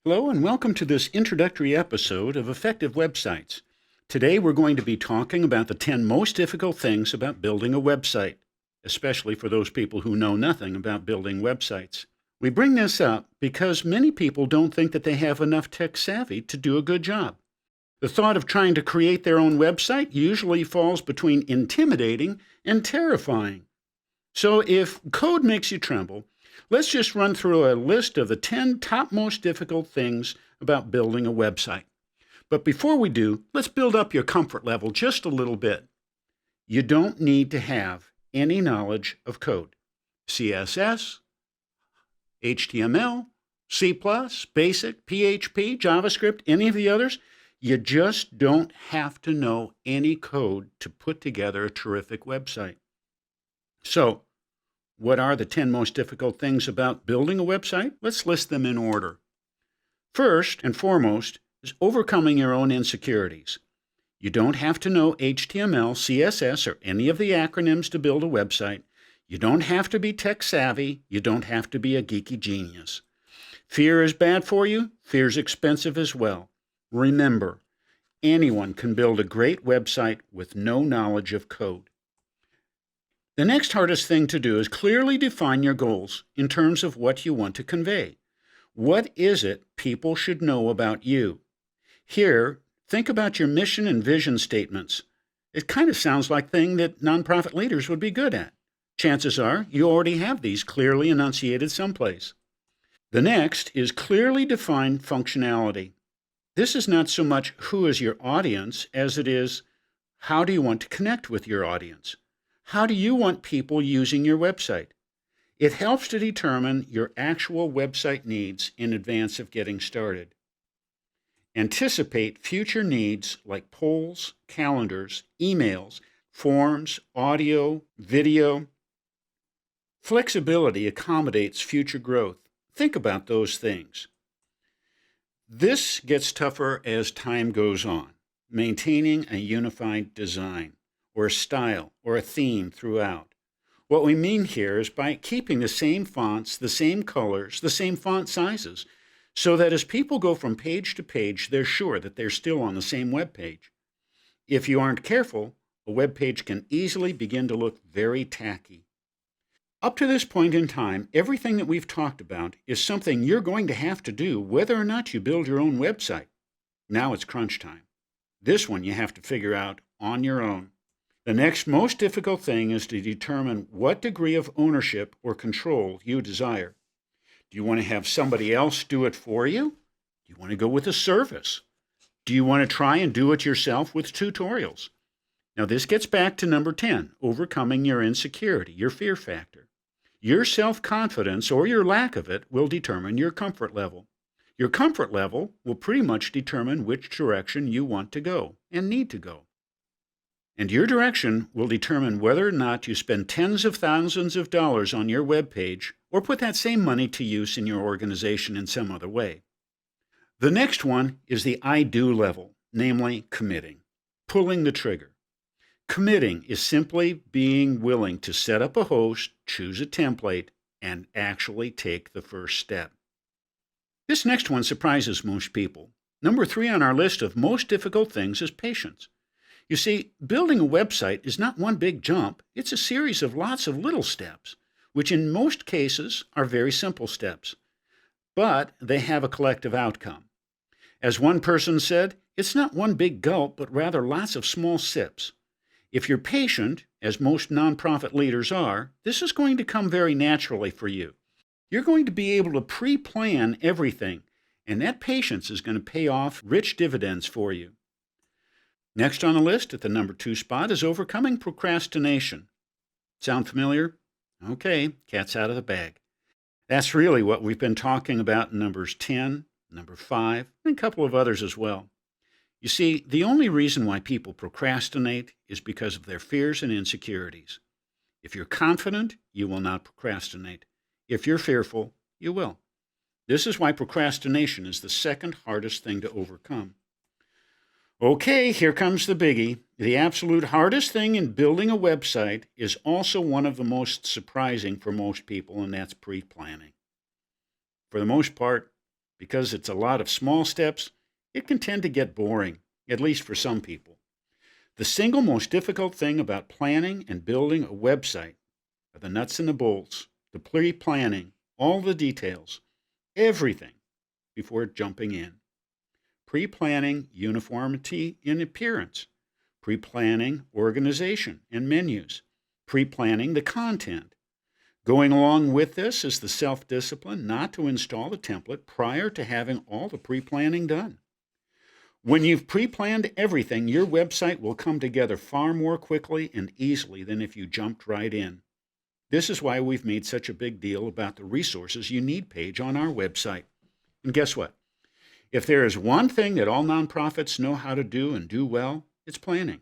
Hello and welcome to this introductory episode of Effective Websites. Today we're going to be talking about the 10 most difficult things about building a website, especially for those people who know nothing about building websites. We bring this up because many people don't think that they have enough tech savvy to do a good job. The thought of trying to create their own website usually falls between intimidating and terrifying. So if code makes you tremble, let's just run through a list of the 10 top most difficult things about building a website. But before we do, let's build up your comfort level just a little bit. You don't need to have any knowledge of code. CSS, HTML, C++, BASIC, PHP, JavaScript, any of the others. You just don't have to know any code to put together a terrific website. So, what are the 10 most difficult things about building a website? Let's list them in order. First and foremost is overcoming your own insecurities. You don't have to know HTML, CSS, or any of the acronyms to build a website. You don't have to be tech savvy. You don't have to be a geeky genius. Fear is bad for you. Fear is expensive as well. Remember, anyone can build a great website with no knowledge of code. The next hardest thing to do is clearly define your goals in terms of what you want to convey. What is it people should know about you? Here, think about your mission and vision statements. It kind of sounds like things that nonprofit leaders would be good at. Chances are you already have these clearly enunciated someplace. The next is clearly defined functionality. This is not so much who is your audience as it is how do you want to connect with your audience. How do you want people using your website? It helps to determine your actual website needs in advance of getting started. Anticipate future needs like polls, calendars, emails, forms, audio, video. Flexibility accommodates future growth. Think about those things. This gets tougher as time goes on, maintaining a unified design, or a style, or a theme throughout. What we mean here is by keeping the same fonts, the same colors, the same font sizes, so that as people go from page to page, they're sure that they're still on the same web page. If you aren't careful, a web page can easily begin to look very tacky. Up to this point in time, everything that we've talked about is something you're going to have to do whether or not you build your own website. Now it's crunch time. This one you have to figure out on your own. The next most difficult thing is to determine what degree of ownership or control you desire. Do you want to have somebody else do it for you? Do you want to go with a service? Do you want to try and do it yourself with tutorials? Now this gets back to number 10, overcoming your insecurity, your fear factor. Your self-confidence or your lack of it will determine your comfort level. Your comfort level will pretty much determine which direction you want to go and need to go. And your direction will determine whether or not you spend tens of thousands of dollars on your web page or put that same money to use in your organization in some other way. The next one is the I do level, namely committing, pulling the trigger. Committing is simply being willing to set up a host, choose a template, and actually take the first step. This next one surprises most people. Number 3 on our list of most difficult things is patience. You see, building a website is not one big jump. It's a series of lots of little steps, which in most cases are very simple steps. But they have a collective outcome. As one person said, it's not one big gulp, but rather lots of small sips. If you're patient, as most nonprofit leaders are, this is going to come very naturally for you. You're going to be able to pre-plan everything, and that patience is going to pay off rich dividends for you. Next on the list at the number 2 spot is overcoming procrastination. Sound familiar? Okay, cat's out of the bag. That's really what we've been talking about in numbers 10, number 5, and a couple of others as well. You see, the only reason why people procrastinate is because of their fears and insecurities. If you're confident, you will not procrastinate. If you're fearful, you will. This is why procrastination is the second hardest thing to overcome. Okay, here comes the biggie. The absolute hardest thing in building a website is also one of the most surprising for most people, and that's pre-planning. For the most part, Because it's a lot of small steps, it can tend to get boring, at least for some people. The single most difficult thing about planning and building a website are the nuts and the bolts, the pre-planning, all the details, everything before jumping in. Pre-planning uniformity in appearance, pre-planning organization and menus, pre-planning the content. Going along with this is the self-discipline not to install the template prior to having all the pre-planning done. When you've pre-planned everything, your website will come together far more quickly and easily than if you jumped right in. This is why we've made such a big deal about the resources you need page on our website. And guess what? If there is one thing that all nonprofits know how to do and do well, it's planning.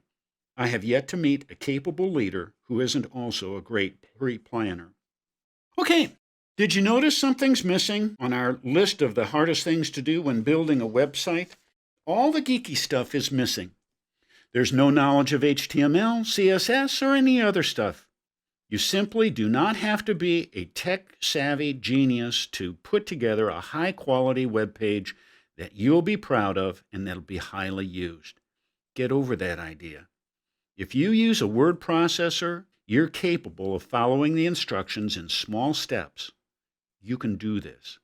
I have yet to meet a capable leader who isn't also a great pre-planner. Okay, did you notice something's missing on our list of the hardest things to do when building a website? All the geeky stuff is missing. There's no knowledge of HTML, CSS, or any other stuff. You simply do not have to be a tech-savvy genius to put together a high-quality web page that you'll be proud of and that'll be highly used. Get over that idea. If you use a word processor, you're capable of following the instructions in small steps. You can do this.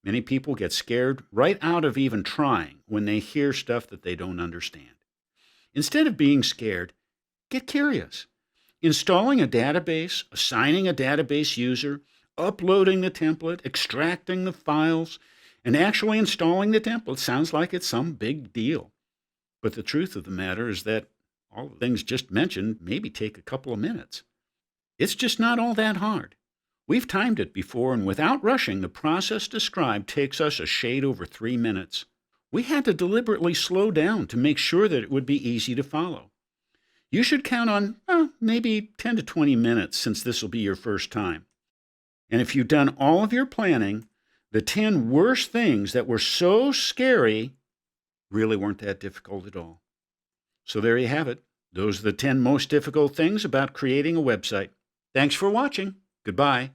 Many people get scared right out of even trying when they hear stuff that they don't understand. Instead of being scared, get curious. Installing a database, assigning a database user, uploading the template, extracting the files, and actually installing the template sounds like it's some big deal. But the truth of the matter is that all the things just mentioned maybe take a couple of minutes. It's just not all that hard. We've timed it before, and without rushing, the process described takes us a shade over 3 minutes. We had to deliberately slow down to make sure that it would be easy to follow. You should count on maybe 10 to 20 minutes since this will be your first time. And if you've done all of your planning, the 10 worst things that were so scary really weren't that difficult at all. So there you have it. Those are the 10 most difficult things about creating a website. Thanks for watching. Goodbye.